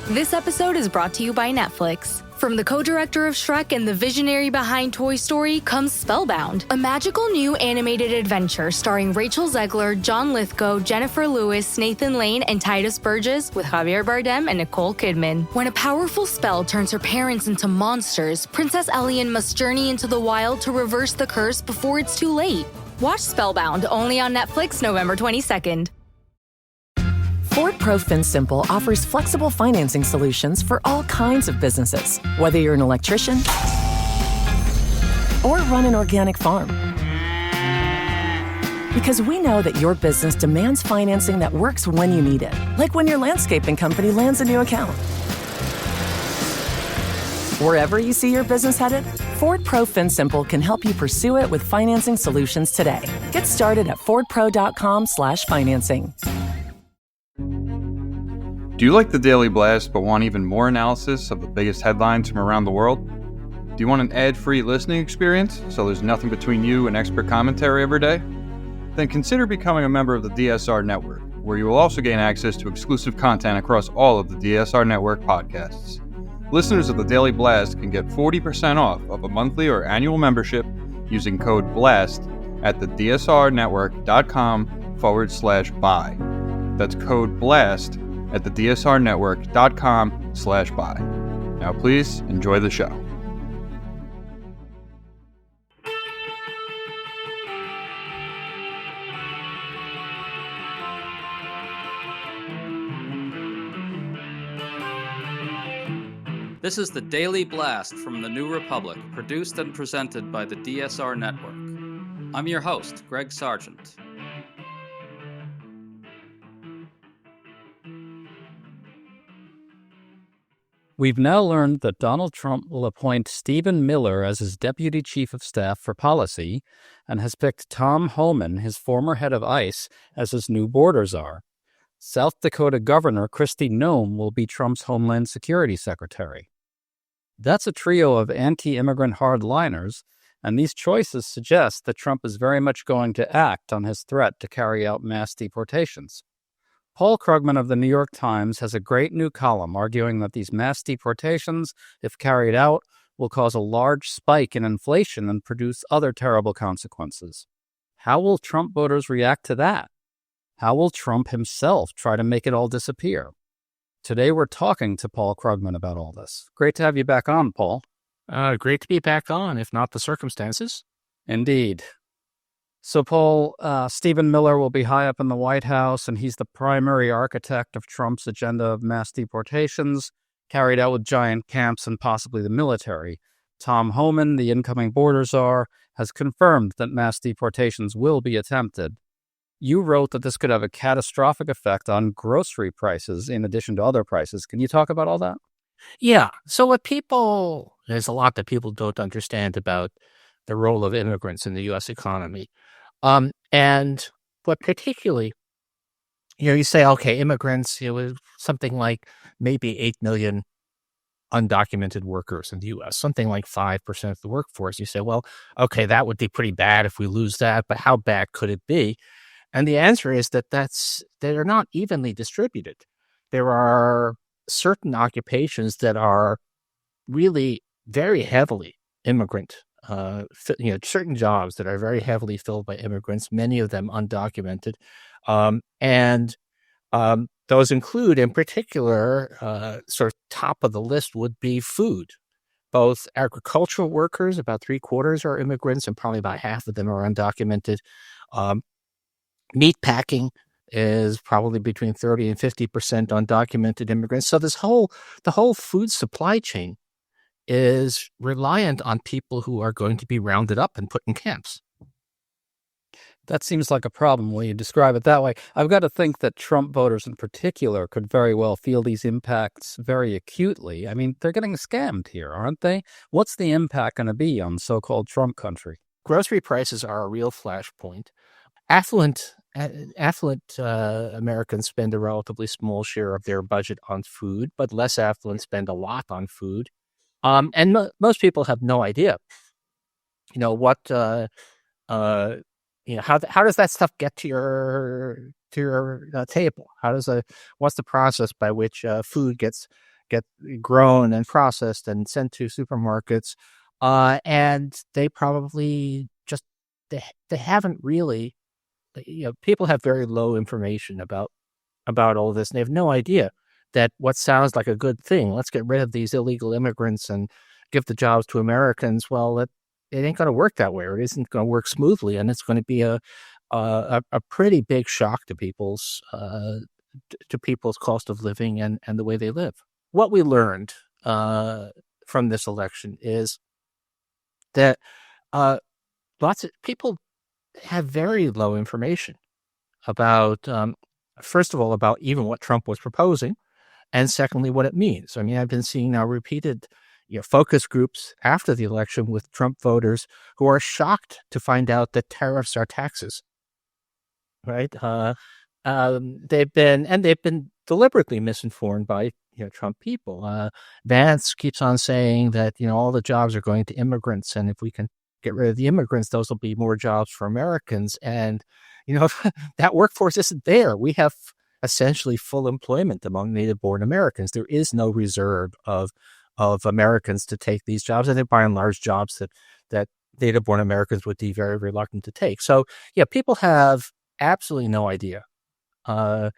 This episode is brought to you by Netflix. From the co-director of Shrek and the visionary behind Toy Story comes Spellbound, a magical new animated adventure starring Rachel Zegler, John Lithgow, Jennifer Lewis, Nathan Lane, and Titus Burgess with Javier Bardem and Nicole Kidman. When a powerful spell turns her parents into monsters, Princess Elian must journey into the wild to reverse the curse before it's too late. Watch Spellbound only on Netflix November 22nd. Ford Pro FinSimple offers flexible financing solutions for all kinds of businesses, whether you're an electrician or run an organic farm. Because we know that your business demands financing that works when you need it, like when your landscaping company lands a new account. Wherever you see your business headed, Ford Pro FinSimple can help you pursue it with financing solutions today. Get started at fordpro.com/financing. Do you like the Daily Blast but want even more analysis of the biggest headlines from around the world? Do you want an ad-free listening experience so there's nothing between you and expert commentary every day? Then consider becoming a member of the DSR Network, where you will also gain access to exclusive content across all of the DSR Network podcasts. Listeners of the Daily Blast can get 40% off of a monthly or annual membership using code BLAST at the dsrnetwork.com/buy. That's code BLAST at the dsrnetwork.com/buy. Now please enjoy the show. This is the Daily Blast from the New Republic, produced and presented by the DSR Network. I'm your host, Greg Sargent. We've now learned that Donald Trump will appoint Stephen Miller as his Deputy Chief of Staff for Policy and has picked Tom Homan, his former head of ICE, as his new border czar. South Dakota Governor Kristi Noem will be Trump's Homeland Security Secretary. That's a trio of anti-immigrant hardliners, and these choices suggest that Trump is very much going to act on his threat to carry out mass deportations. Paul Krugman of the New York Times has a great new column arguing that these mass deportations, if carried out, will cause a large spike in inflation and produce other terrible consequences. How will Trump voters react to that? How will Trump himself try to make it all disappear? Today we're talking to Paul Krugman about all this. Great to have you back on, Paul. Great to be back on, if not the circumstances. Indeed. So, Paul, Stephen Miller will be high up in the White House, and he's the primary architect of Trump's agenda of mass deportations, carried out with giant camps and possibly the military. Tom Homan, the incoming border czar, has confirmed that mass deportations will be attempted. You wrote that this could have a catastrophic effect on grocery prices in addition to other prices. Can you talk about all that? Yeah. So there's a lot that people don't understand about the role of immigrants in the U.S. economy. And what particularly, you say, okay, immigrants, something like maybe 8 million undocumented workers in the U.S., something like 5% of the workforce. You say, well, okay, that would be pretty bad if we lose that, but how bad could it be? And the answer is that they're not evenly distributed. There are certain occupations that are really very heavily immigrant, certain jobs that are very heavily filled by immigrants, many of them undocumented. And those include, in particular, sort of top of the list would be food. Both agricultural workers, about 3/4 are immigrants, and probably about half of them are undocumented. Meat packing is probably between 30 and 50% undocumented immigrants. So the whole food supply chain is reliant on people who are going to be rounded up and put in camps. That seems like a problem when you describe it that way. I've got to think that Trump voters in particular could very well feel these impacts very acutely. I mean, they're getting scammed here, aren't they? What's the impact going to be on so-called Trump country? Grocery prices are a real flashpoint. Affluent Americans spend a relatively small share of their budget on food, but less affluent spend a lot on food. And most people have no idea, what how does that stuff get to your table? What's the process by which food gets grown and processed and sent to supermarkets? And they probably just they haven't really. People have very low information about all this, and they have no idea that what sounds like a good thing, let's get rid of these illegal immigrants and give the jobs to Americans. Well, it ain't going to work that way, or it isn't going to work smoothly, and it's going to be a pretty big shock to people's cost of living and the way they live. What we learned from this election is that lots of people have very low information about, first of all, about even what Trump was proposing, and secondly, what it means. I mean, I've been seeing now repeated focus groups after the election with Trump voters who are shocked to find out that tariffs are taxes, right? They've been deliberately misinformed by Trump people. Vance keeps on saying that all the jobs are going to immigrants, and if we can get rid of the immigrants, those will be more jobs for Americans. And that workforce isn't there. We have essentially full employment among native-born Americans. There is no reserve of Americans to take these jobs, and they're by and large jobs that native-born Americans would be very reluctant to take. So, people have absolutely no idea. A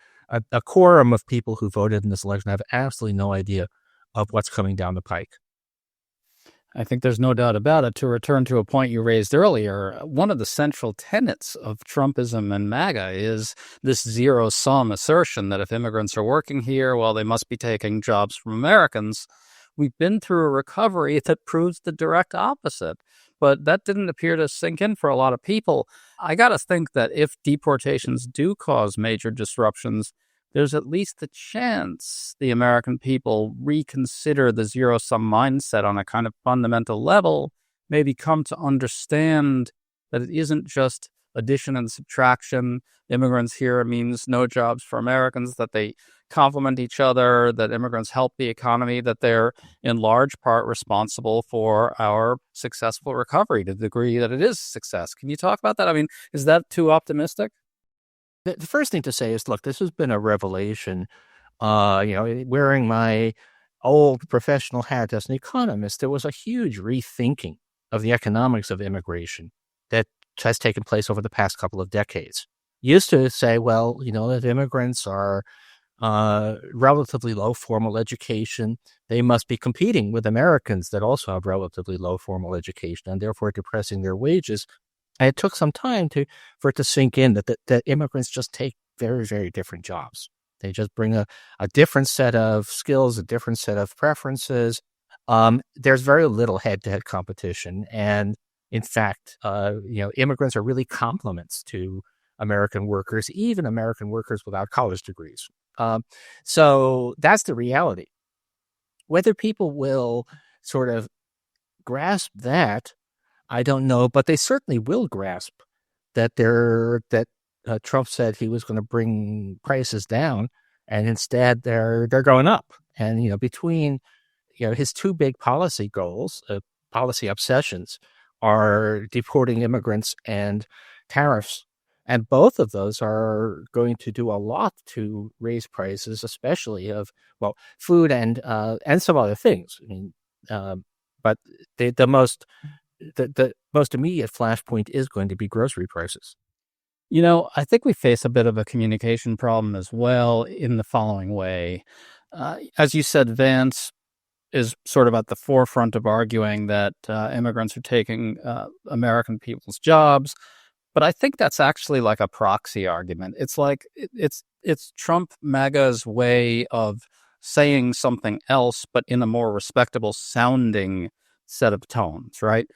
quorum of people who voted in this election have absolutely no idea of what's coming down the pike. I think there's no doubt about it. To return to a point you raised earlier, one of the central tenets of Trumpism and MAGA is this zero-sum assertion that if immigrants are working here, well, they must be taking jobs from Americans. We've been through a recovery that proves the direct opposite, but that didn't appear to sink in for a lot of people. I got to think that if deportations do cause major disruptions, there's at least a chance the American people reconsider the zero-sum mindset on a kind of fundamental level, maybe come to understand that it isn't just addition and subtraction. Immigrants here means no jobs for Americans, that they complement each other, that immigrants help the economy, that they're in large part responsible for our successful recovery to the degree that it is success. Can you talk about that? I mean, is that too optimistic? The first thing to say is, look, this has been a revelation. Wearing my old professional hat as an economist, there was a huge rethinking of the economics of immigration that has taken place over the past couple of decades. Used to say, well, if immigrants are relatively low formal education, they must be competing with Americans that also have relatively low formal education and therefore depressing their wages. And it took some time for it to sink in that immigrants just take very, very different jobs. They just bring a different set of skills, a different set of preferences. There's very little head-to-head competition. And in fact, immigrants are really complements to American workers, even American workers without college degrees. So that's the reality. Whether people will sort of grasp that, I don't know, but they certainly will grasp that Trump said he was going to bring prices down, and instead they're going up. And between his two big policy goals, policy obsessions, are deporting immigrants and tariffs, and both of those are going to do a lot to raise prices, especially of food and some other things. I mean, but the most immediate flashpoint is going to be grocery prices. I think we face a bit of a communication problem as well in the following way. As you said, Vance is sort of at the forefront of arguing that immigrants are taking American people's jobs. But I think that's actually like a proxy argument. It's like it's Trump MAGA's way of saying something else, but in a more respectable sounding set of tones, right?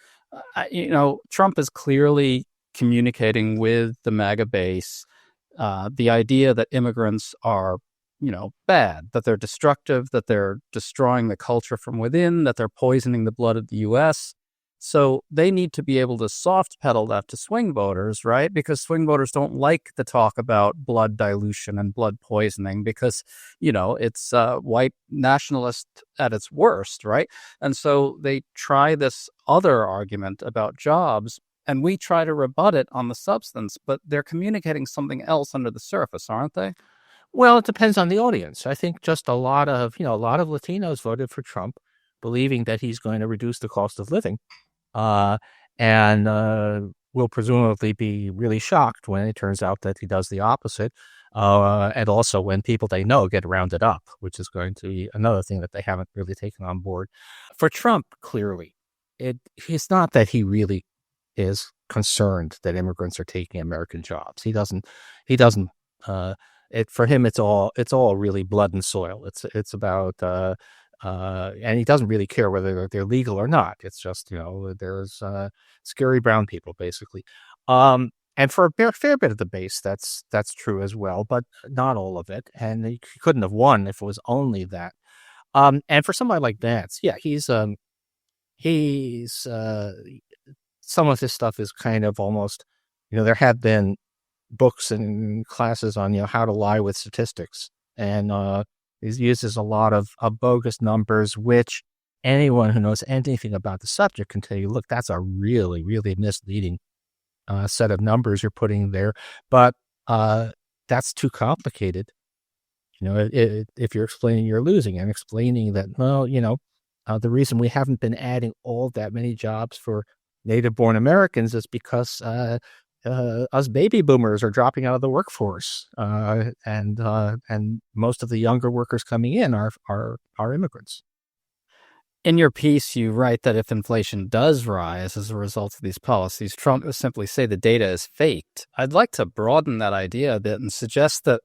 Trump is clearly communicating with the MAGA base the idea that immigrants are, bad, that they're destructive, that they're destroying the culture from within, that they're poisoning the blood of the U.S. So they need to be able to soft pedal that to swing voters, right? Because swing voters don't like the talk about blood dilution and blood poisoning because, it's white nationalist at its worst, right? And so they try this other argument about jobs. and we try to rebut it on the substance, but they're communicating something else under the surface, aren't they? Well, it depends on the audience. I think just a lot of Latinos voted for Trump, believing that he's going to reduce the cost of living, and will presumably be really shocked when it turns out that he does the opposite. And also when people they know get rounded up, which is going to be another thing that they haven't really taken on board. For Trump, clearly, it's not that he really is concerned that immigrants are taking American jobs. He doesn't. For him, it's all really blood and soil. It's about and he doesn't really care whether they're legal or not. It's just there's scary brown people basically. And for a fair bit of the base, that's true as well, but not all of it. And he couldn't have won if it was only that. And for somebody like Vance, yeah, he's some of his stuff is kind of almost, there have been books and classes on how to lie with statistics, and he uses a lot of bogus numbers, which anyone who knows anything about the subject can tell you, look, that's a really, really misleading set of numbers you're putting there, but that's too complicated. If you're explaining you're losing and explaining that, well, the reason we haven't been adding all that many jobs for native-born Americans is because us baby boomers are dropping out of the workforce, and most of the younger workers coming in are immigrants. In your piece, you write that if inflation does rise as a result of these policies, Trump will simply say the data is faked. I'd like to broaden that idea a bit and suggest that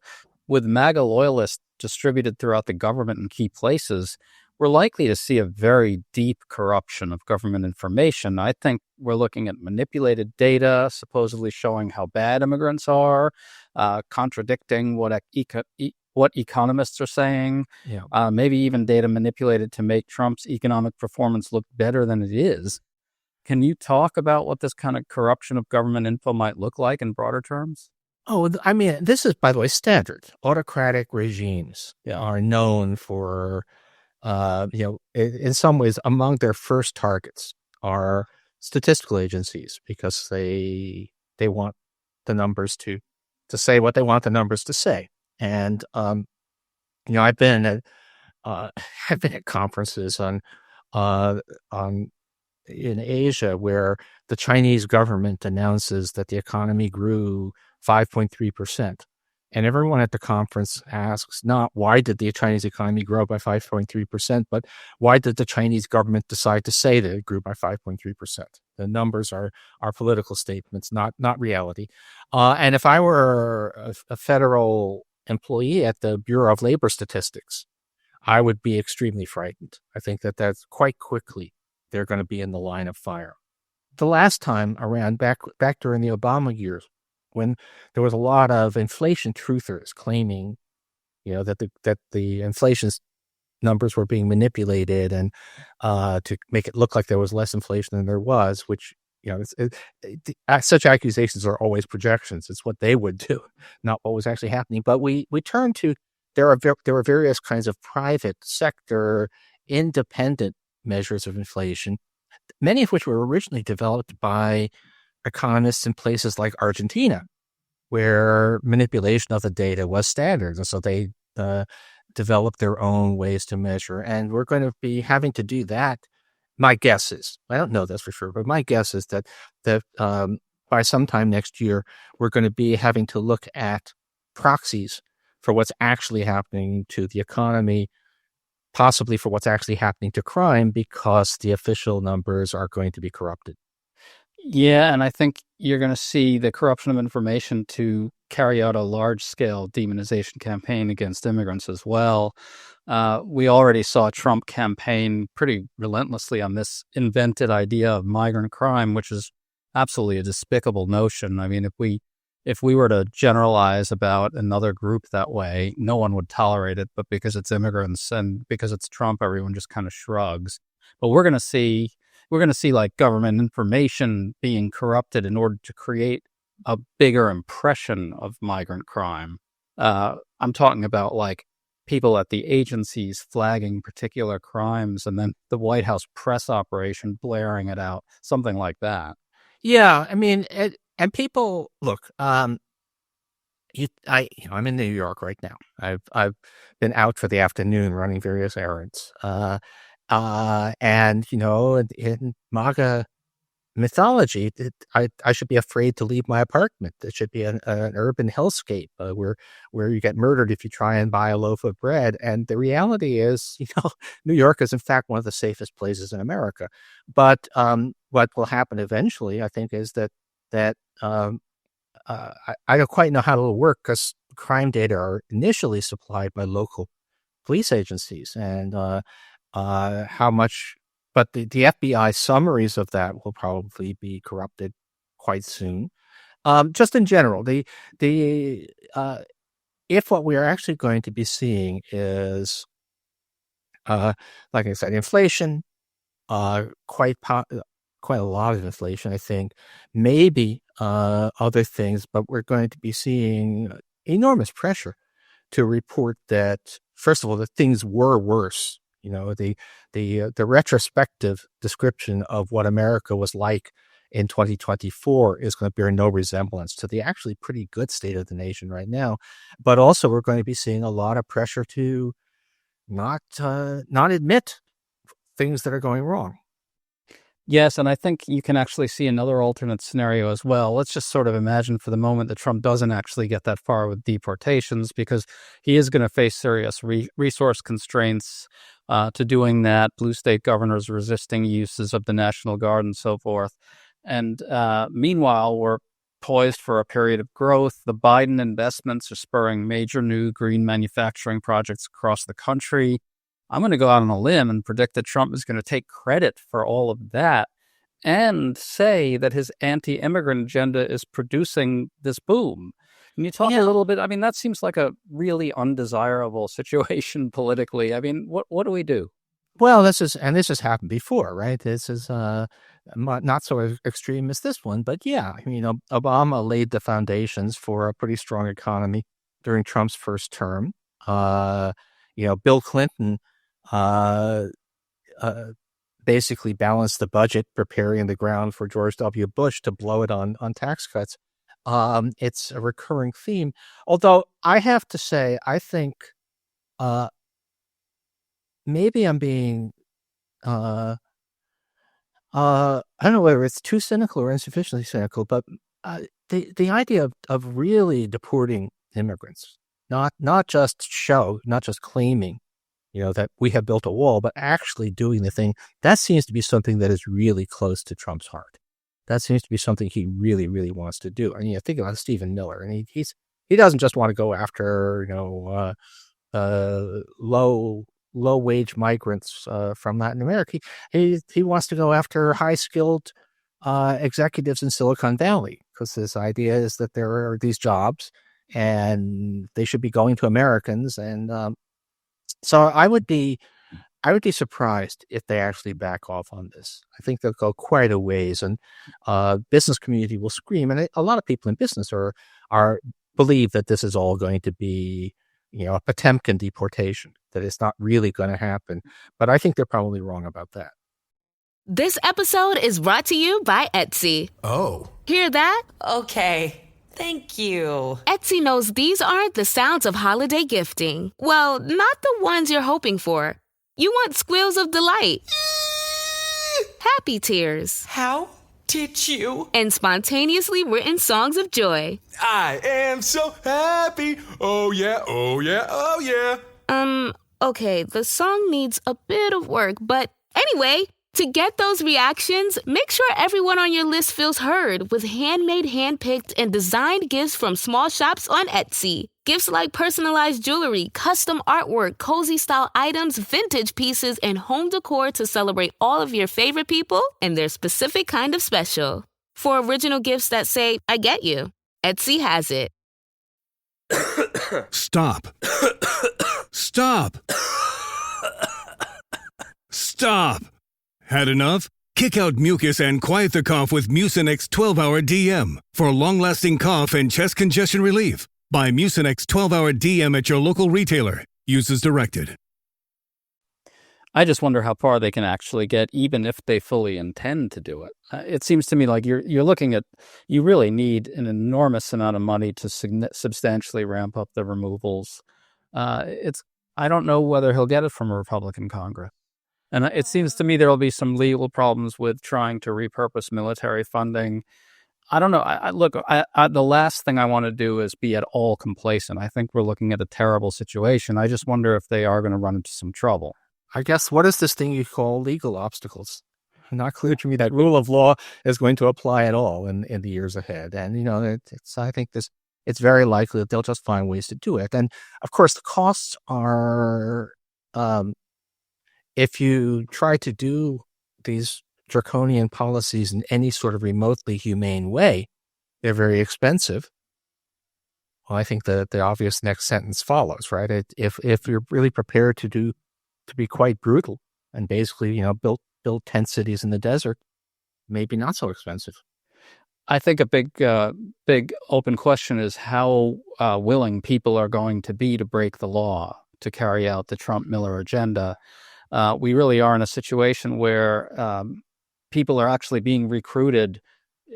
with MAGA loyalists distributed throughout the government in key places, we're likely to see a very deep corruption of government information. I think we're looking at manipulated data, supposedly showing how bad immigrants are, contradicting what economists are saying, maybe even data manipulated to make Trump's economic performance look better than it is. Can you talk about what this kind of corruption of government info might look like in broader terms? Oh, I mean, this is, by the way, standard. Autocratic regimes are known for, in some ways, among their first targets are statistical agencies, because they want the numbers to say what they want the numbers to say. And I've been at conferences on in Asia where the Chinese government announces that the economy grew 5.3%. And everyone at the conference asks not why did the Chinese economy grow by 5.3%, but why did the Chinese government decide to say that it grew by 5.3%? The numbers are political statements, not reality. And if I were a federal employee at the Bureau of Labor Statistics, I would be extremely frightened. I think that's quite quickly they're going to be in the line of fire. The last time around, back during the Obama years, when there was a lot of inflation truthers claiming, that the inflation numbers were being manipulated and to make it look like there was less inflation than there was, which such accusations are always projections. It's what they would do, not what was actually happening. But we turn to there are various kinds of private sector independent measures of inflation, many of which were originally developed by economists in places like Argentina, where manipulation of the data was standard. And so they developed their own ways to measure. And we're going to be having to do that. My guess is, I don't know this for sure, but my guess is that by sometime next year, we're going to be having to look at proxies for what's actually happening to the economy, possibly for what's actually happening to crime, because the official numbers are going to be corrupted. Yeah, and I think you're going to see the corruption of information to carry out a large-scale demonization campaign against immigrants as well. We already saw Trump campaign pretty relentlessly on this invented idea of migrant crime, which is absolutely a despicable notion. I mean, if we were to generalize about another group that way, no one would tolerate it, but because it's immigrants and because it's Trump, everyone just kind of shrugs. But we're going to see like government information being corrupted in order to create a bigger impression of migrant crime. I'm talking about like people at the agencies flagging particular crimes and then the White House press operation blaring it out, something like that. Yeah, I mean, and people look. I'm in New York right now. I've been out for the afternoon running various errands. And in MAGA mythology, I should be afraid to leave my apartment. It should be an urban hellscape where you get murdered if you try and buy a loaf of bread. And the reality is, New York is in fact one of the safest places in America. But what will happen eventually, I think, is that I don't quite know how it'll work because crime data are initially supplied by local police agencies, and how much. But the FBI summaries of that will probably be corrupted quite soon. Just in general, if what we are actually going to be seeing is, like I said, inflation, quite a lot of inflation, I think, maybe other things, but we're going to be seeing enormous pressure to report that, first of all, that things were worse. The retrospective description of what America was like in 2024 is going to bear no resemblance to the actually pretty good state of the nation right now. But also, we're going to be seeing a lot of pressure to not admit things that are going wrong. Yes, and I think you can actually see another alternate scenario as well. Let's just sort of imagine for the moment that Trump doesn't actually get that far with deportations, because he is going to face serious resource constraints to doing that, blue state governors resisting uses of the National Guard and so forth. And meanwhile, we're poised for a period of growth. The Biden investments are spurring major new green manufacturing projects across the country. I'm going to go out on a limb and predict that Trump is going to take credit for all of that and say that his anti-immigrant agenda is producing this boom. Can you talk a little bit? I mean, that seems like a really undesirable situation politically. I mean, what do we do? Well, this has happened before, right? This is not so extreme as this one, but yeah, Obama laid the foundations for a pretty strong economy during Trump's first term. Bill Clinton basically balanced the budget, preparing the ground for George W. Bush to blow it on tax cuts. It's a recurring theme. Although I have to say, I think maybe I'm being I don't know whether it's too cynical or insufficiently cynical, but the idea of really deporting immigrants, not just claiming that we have built a wall, but actually doing the thing, that seems to be something that is really close to Trump's heart. That seems to be something he really, really wants to do. I mean, think about Stephen Miller, and he doesn't just want to go after low wage migrants from Latin America. He wants to go after high skilled executives in Silicon Valley, because his idea is that there are these jobs and they should be going to Americans. And so I would be surprised if they actually back off on this. I think they'll go quite a ways, and business community will scream. And a lot of people in business believe that this is all going to be, a Potemkin deportation, that it's not really going to happen. But I think they're probably wrong about that. This episode is brought to you by Etsy. Oh. Hear that? Okay. Thank you. Etsy knows these aren't the sounds of holiday gifting. Well, not the ones you're hoping for. You want squeals of delight. Happy tears. How did you? And spontaneously written songs of joy. I am so happy. Oh yeah, oh yeah, oh yeah. Okay, the song needs a bit of work, but anyway, to get those reactions, make sure everyone on your list feels heard with handmade, handpicked, and designed gifts from small shops on Etsy. Gifts like personalized jewelry, custom artwork, cozy style items, vintage pieces, and home decor to celebrate all of your favorite people and their specific kind of special. For original gifts that say, I get you, Etsy has it. Stop. Stop. Stop. Had enough? Kick out mucus and quiet the cough with Mucinex 12-Hour DM for long-lasting cough and chest congestion relief. Buy Mucinex 12-Hour DM at your local retailer. Use as directed. I just wonder how far they can actually get, even if they fully intend to do it. It seems to me like you're looking at, you really need an enormous amount of money to substantially ramp up the removals. I don't know whether he'll get it from a Republican Congress. And it seems to me there will be some legal problems with trying to repurpose military funding. I don't know. Look, the last thing I want to do is be at all complacent. I think we're looking at a terrible situation. I just wonder if they are going to run into some trouble. I guess, what is this thing you call legal obstacles? Not clear to me that rule of law is going to apply at all in the years ahead. And, I think it's very likely that they'll just find ways to do it. And of course, the costs are, if you try to do these draconian policies in any sort of remotely humane way, they're very expensive. Well, I think the obvious next sentence follows, right? If you're really prepared to be quite brutal and basically, build tent cities in the desert, maybe not so expensive. I think a big open question is how willing people are going to be to break the law to carry out the Trump-Miller agenda. We really are in a situation where people are actually being recruited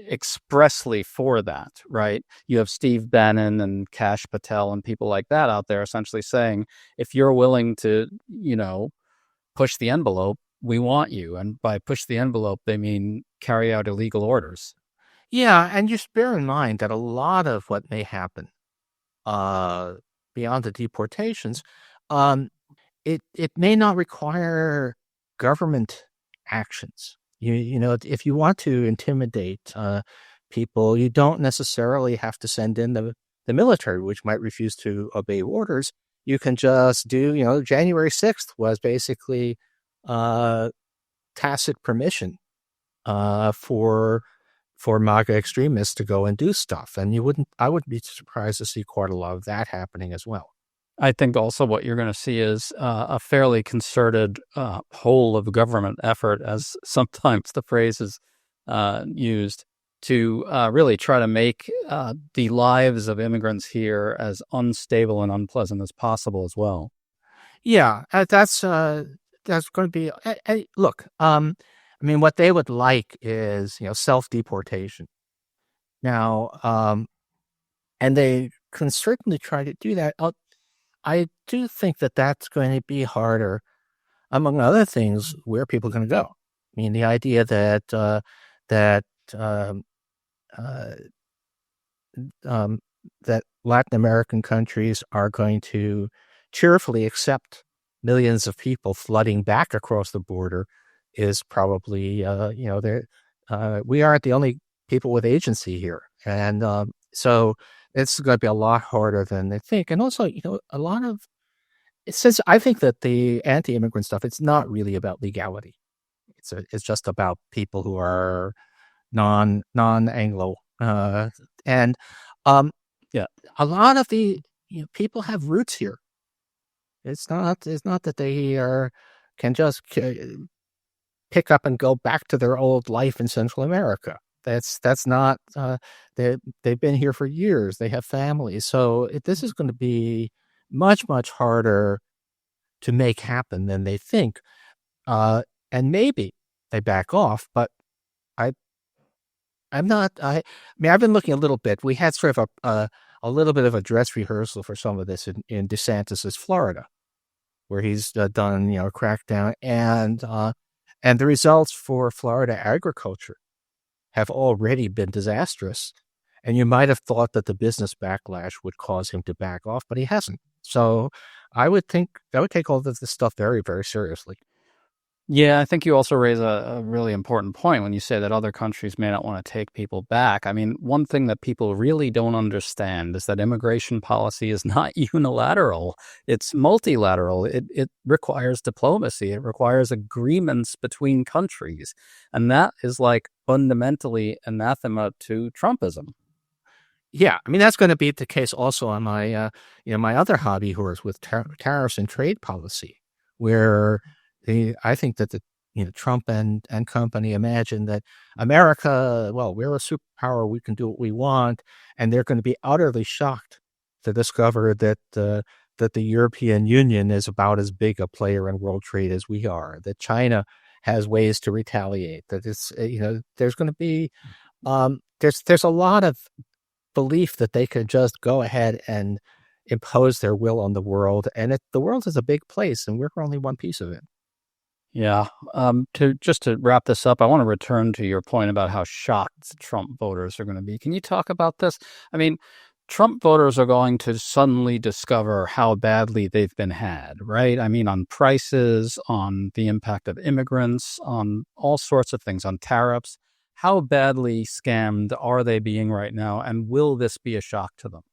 expressly for that, right? You have Steve Bannon and Kash Patel and people like that out there essentially saying, if you're willing to, push the envelope, we want you. And by push the envelope, they mean carry out illegal orders. Yeah, and just bear in mind that a lot of what may happen beyond the deportations, it may not require government actions. If you want to intimidate people, you don't necessarily have to send in the military, which might refuse to obey orders. You can just do, January 6th was basically tacit permission for MAGA extremists to go and do stuff. And I wouldn't be surprised to see quite a lot of that happening as well. I think also what you're going to see is a fairly concerted whole of government effort, as sometimes the phrase is used, to really try to make the lives of immigrants here as unstable and unpleasant as possible as well. Yeah, that's going to be. Look, what they would like is self-deportation. Now, and they can certainly try to do that. I do think that that's going to be harder, among other things, where people are going to go. The idea that that Latin American countries are going to cheerfully accept millions of people flooding back across the border is probably, we aren't the only people with agency here. And so it's going to be a lot harder than they think. And also, a lot of, since I think that the anti-immigrant stuff, it's not really about legality. It's just about people who are non-Anglo. And a lot of the people have roots here. It's not that they can just pick up and go back to their old life in Central America. That's not. They've been here for years. They have families. So this is going to be much harder to make happen than they think. And maybe they back off, but I'm not. I've been looking a little bit. We had sort of a little bit of a dress rehearsal for some of this in DeSantis's Florida, where he's done a crackdown, and the results for Florida agriculture have already been disastrous. And you might have thought that the business backlash would cause him to back off, but he hasn't. So I would think that would take all of this stuff very, very seriously. Yeah, I think you also raise a really important point when you say that other countries may not want to take people back. One thing that people really don't understand is that immigration policy is not unilateral. It's multilateral. It requires diplomacy. It requires agreements between countries. And that is fundamentally anathema to Trumpism. Yeah, that's going to be the case also on my, my other hobby horse with tariffs and trade policy, where I think that Trump and company imagine that America, we're a superpower, we can do what we want, and they're going to be utterly shocked to discover that that the European Union is about as big a player in world trade as we are, that China has ways to retaliate, that it's, there's going to be, there's a lot of belief that they could just go ahead and impose their will on the world. And the world is a big place, and we're only one piece of it. Yeah. To wrap this up, I want to return to your point about how shocked Trump voters are going to be. Can you talk about this? I mean, Trump voters are going to suddenly discover how badly they've been had, right? I mean, on prices, on the impact of immigrants, on all sorts of things, on tariffs. How badly scammed are they being right now? And will this be a shock to them?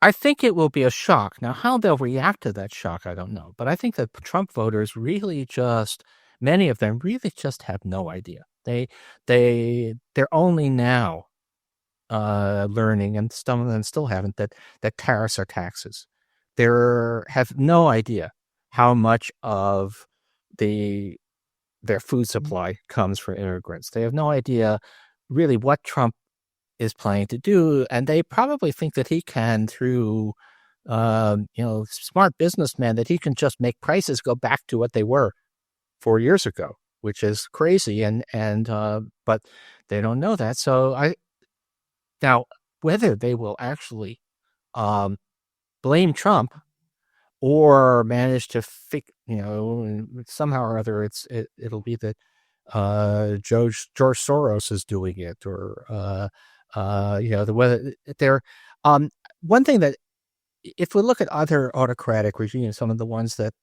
I think it will be a shock. Now, how they'll react to that shock, I don't know. But I think that Trump voters many of them really just have no idea. They're only now learning, and some of them still haven't, that tariffs are taxes. They have no idea how much of their food supply comes from immigrants. They have no idea really what Trump is planning to do, and they probably think that he can, through smart businessman, that he can just make prices go back to what they were 4 years ago, which is crazy. But they don't know that. So now whether they will actually blame Trump or manage to somehow or other it'll be that George Soros is doing it, or whether they're one thing that, if we look at other autocratic regimes, some of the ones that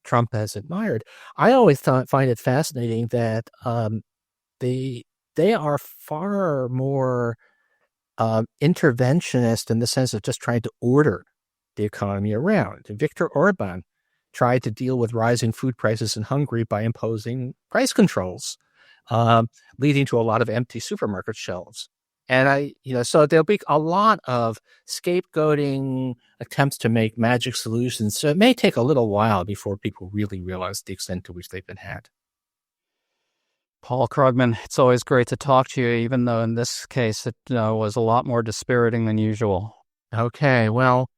Trump has admired, I always find it fascinating that they are far more interventionist in the sense of just trying to order the economy around. Viktor Orban tried to deal with rising food prices in Hungary by imposing price controls, leading to a lot of empty supermarket shelves. And so there'll be a lot of scapegoating, attempts to make magic solutions. So it may take a little while before people really realize the extent to which they've been had. Paul Krugman, it's always great to talk to you, even though in this case it was a lot more dispiriting than usual. Okay, well,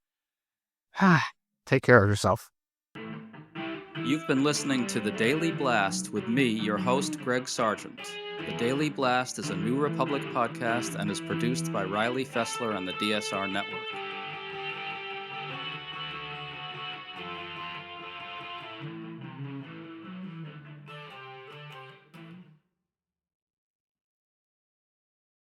take care of yourself. You've been listening to The Daily Blast with me, your host, Greg Sargent. The Daily Blast is a New Republic podcast and is produced by Riley Fessler and the DSR Network.